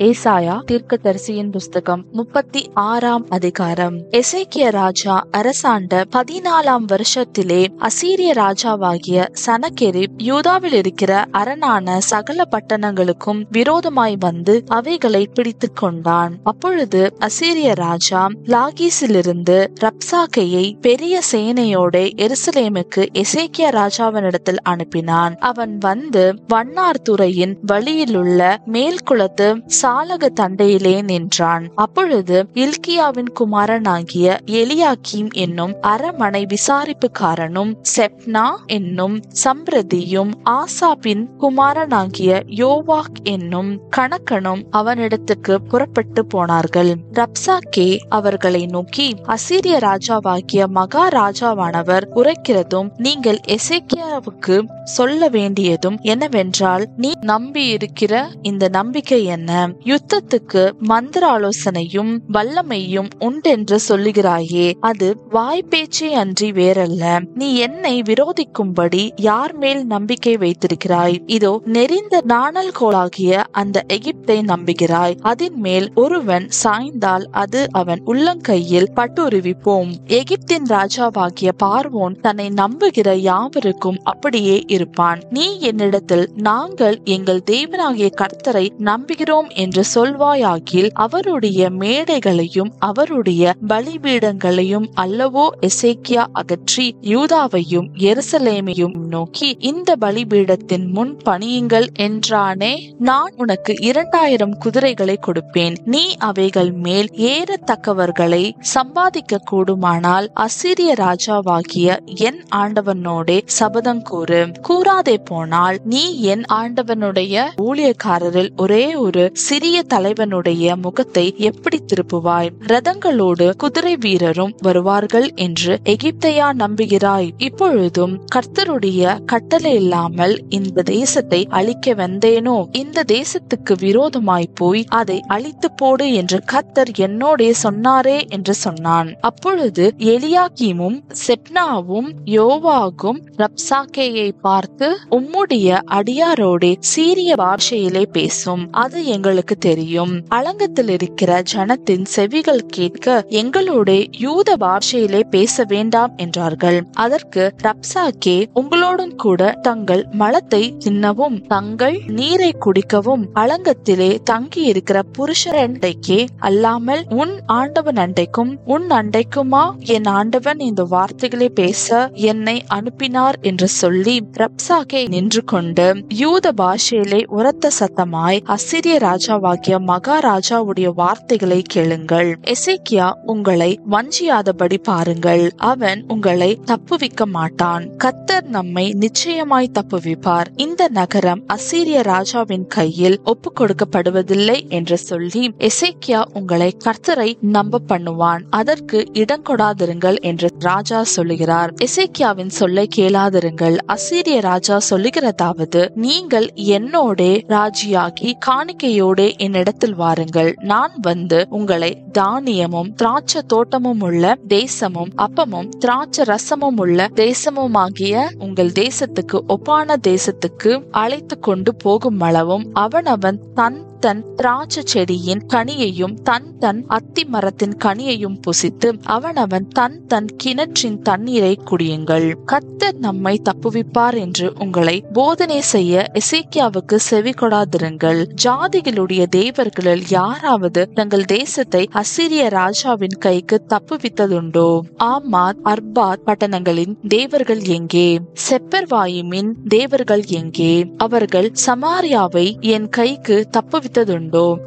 ஏசாயா தீர்க்கதரிசியின் புஸ்தகம் 36ஆம் அதிகாரம். எசேக்கியா ராஜா அரசாண்ட 14ஆம் வருஷத்திலே அசீரிய ராஜாவாகிய சனகெரிப் யூதாவில் இருக்கிற அரணான சகல பட்டணங்களுக்கும் விரோதமாய் வந்து அவைகளை பிடித்து கொண்டான். அப்பொழுது அசீரிய ராஜா லாகீசிலிருந்து ரப்சாக்கையை பெரிய சேனையோட எருசலேமுக்கு எசேக்கியா ராஜாவினிடத்தில் அனுப்பினான். அவன் வந்து வண்ணார் துறையின் வழியிலுள்ள மேல்குளத்து சாலக தண்டையிலே நின்றான். அப்பொழுது இல்கியாவின் குமாரனாகிய எலியாக்கீம் என்னும் அரமனை விசாரிப்புக்காரனும் செப்னா என்னும் சம்பிரதியும் ஆசாபின் குமாரனாகிய யோவாக் என்னும் கணக்கனும் அவனிடத்துக்கு புறப்பட்டு போனார்கள். ரப்சாக்கே அவர்களை நோக்கி, அசீரிய ராஜாவாகிய மகா ராஜாவானவர் உரைக்கிறதும் நீங்கள் எசேக்கியாவுக்கு சொல்ல வேண்டியதும் என்னவென்றால், நீ நம்பி இருக்கிற இந்த நம்பிக்கை என்ன? யுத்தத்துக்கு மந்திர ஆலோசனையும் வல்லமையும் உண்டென்று சொல்லுகிறாயே, அது வாய்ப்பேச்சே அன்றி வேறல்ல. நீ என்னை விரோதிக்கும்படி யார் மேல் நம்பிக்கை வைத்திருக்கிறாய்? இதோ நெறிந்த நாணல் கோலாகிய அந்த எகிப்தை நம்புகிறாய். அதன் மேல் ஒருவன் சாய்ந்தால் அது அவன் உள்ளங்கையில் பட்டுருவிப்போம். எகிப்தின் ராஜாவாகிய பார்வோன் தன்னை நம்புகிற யாவருக்கும் அப்படியே இருப்பான். நீ என்னிடத்தில் நாங்கள் எங்கள் தேவனாகிய கர்த்தரை நம்புகிறோம் என்று சொல்வாயாகில் அவருடைய மேடைகளையும் அவருடைய பலிபீடங்களையும் அல்லவோ எசேக்கியா அகற்றி யூதாவையும் எருசலேமையும் நோக்கி இந்த பலிபீடத்தின் முன் பணியுங்கள் என்றானே. நான் உனக்கு 2000 குதிரைகளை கொடுப்பேன். நீ அவைகள் மேல் ஏறத்தக்கவர்களை சம்பாதிக்க கூடுமானால் அசீரிய ராஜாவாகிய என் ஆண்டவனோடே சபதம் கூறு. கூறாதே போனால் நீ என் ஆண்டவனுடைய ஊழியக்காரரில் ஒரே ஒரு சிறிய தலைவனுடைய முகத்தை எப்படி திருப்புவாய்? ரதங்களோடு குதிரை வீரரும் வருவார்கள் என்று எகிப்தையா நம்புகிறாய்? இப்பொழுதும் கர்த்தருடைய கட்டளை இல்லாமல் இந்த தேசத்தை அழிக்க வந்தேனோ? இந்த தேசத்துக்கு விரோதமாய் போய் அதை அழித்து போடு என்று கர்த்தர் என்னோடே சொன்னாரே என்று சொன்னான். அப்பொழுது எலியாக்கீமும் செப்னாவும் யோவாகும் ரப்சாக்கேயை பார்த்து, உம்முடைய அடியாரோடே சீரிய பாஷையிலே பேசும், அது எங்களுக்கு தெரியும். அலங்கத்தில் இருக்கிற ஜனத்தின் செவிகள் கேட்க எங்களோட யூத பாஷையிலே பேச வேண்டாம் என்றார்கள். அதற்கு ரப்சாக்கே, உங்களோடும் கூட தங்கள் மலத்தை தின்னவும் தங்கள் நீரை குடிக்கவும் அலங்கத்திலே தங்கி இருக்கிற புருஷரண்டைக்கே அல்லாமல் உன் ஆண்டவன் அண்டைக்கும் உன் அண்டைக்குமா என் ஆண்டவன் இந்த வார்த்தைகளை பேச என்னை அனுப்பினார் என்று சொல்லி ரப்சாக்கே நின்று கொண்டு யூத பாஷையிலே உரத்த சத்தமாய், அசீரிய ராஜாவாகிய மகா ராஜாவுடைய வார்த்தைகளை கேளுங்கள். எசேக்கியா உங்களை வஞ்சியாதபடி பாருங்கள். அவன் உங்களை தப்புவிக்க மாட்டான். கர்த்தர் நம்மை நிச்சயமாய் தப்புவிப்பார். இந்த நகரம் அசீரிய ராஜாவின் கையில் ஒப்பு கொடுக்கப்படுவதில்லை என்று சொல்லி எசேக்கியா உங்களை கர்த்தரை நம்ப பண்ணுவான். அதற்கு இடம் கொடாதிருங்கள் என்று ராஜா சொல்லுகிறார். எசேக்கியாவின் சொல்லை கேளாதிருங்கள். அசீரிய ராஜா சொல்லுகிறதாவது, நீங்கள் என்னோட ராஜியாகி காணிக்கையோட என்னிடத்தில் வாருங்கள். நான் வந்து உங்களை தானியமும் திராட்சை தோட்டமும் உள்ள தேசமும் அப்பமும் திராட்சை ரசமும் உள்ள தேசமுமாகிய உங்கள் தேசத்துக்கு ஒப்பான தேசத்துக்கு அழைத்து கொண்டு போகும் அளவும் அவனவன் தன் தன் திராட்சை செடியின் கனியையும் தன் தன் அத்தி மரத்தின் கனியையும் புசித்து அவனவன் தன் தன் கிணற்றின் தண்ணீரை குடியுங்கள். கர்த்தர் நம்மை தப்புவிப்பார் என்று உங்களை போதனை செய்ய எசேக்கியாவுக்கு செவி கொடாதிருங்கள். ஜாதிகளுடைய தேவர்களில் யாராவது தங்கள் தேசத்தை அசீரிய ராஜாவின் கைக்கு தப்புவித்ததுண்டோ? ஆமாத் அர்பாத் பட்டணங்களின் தேவர்கள் எங்கே? செப்பர்வாயிமின் தேவர்கள் எங்கே? அவர்கள் சமாரியாவை என் கைக்கு தப்புவித்ததுண்டோ?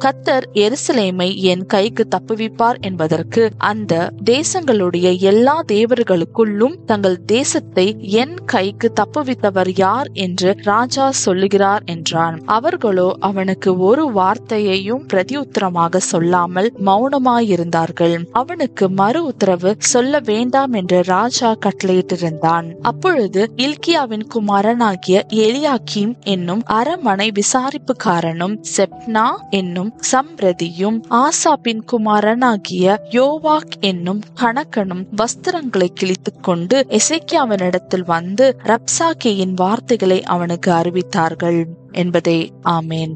கர்த்தர் எருசலேமை என் கைக்கு தப்புவிப்பார் என்பதற்கு அந்த தேசங்களுடைய எல்லா தேவர்களுக்குள்ளும் தங்கள் தேசத்தை என் கைக்கு தப்புவித்தவர் யார் என்று ராஜா சொல்லுகிறார் என்றான். அவர்களோ அவனுக்கு ஒரு வார்த்தையையும் பிரதியுத்தரமாக சொல்லாமல் மௌனமாயிருந்தார்கள். அவனுக்கு மறு உத்தரவு சொல்ல வேண்டாம் என்று ராஜா கட்டளையிட்டிருந்தான். அப்பொழுது இல்கியாவின் குமாரனாகிய எலியாக்கீம் என்னும் அரமனை விசாரிப்புக்காரனும் செப்னா என்னும் சம்பிரதியும் ஆசாபின் குமாரனாகிய யோவாக் என்னும் கணக்கனும் வஸ்திரங்களை கிழித்துக் கொண்டு எசேக்கியாவினிடத்தில் வந்து ரப்சாக்கேயின் வார்த்தைகளை அவனுக்கு அறிவித்தார்கள் என்பதே. ஆமேன்.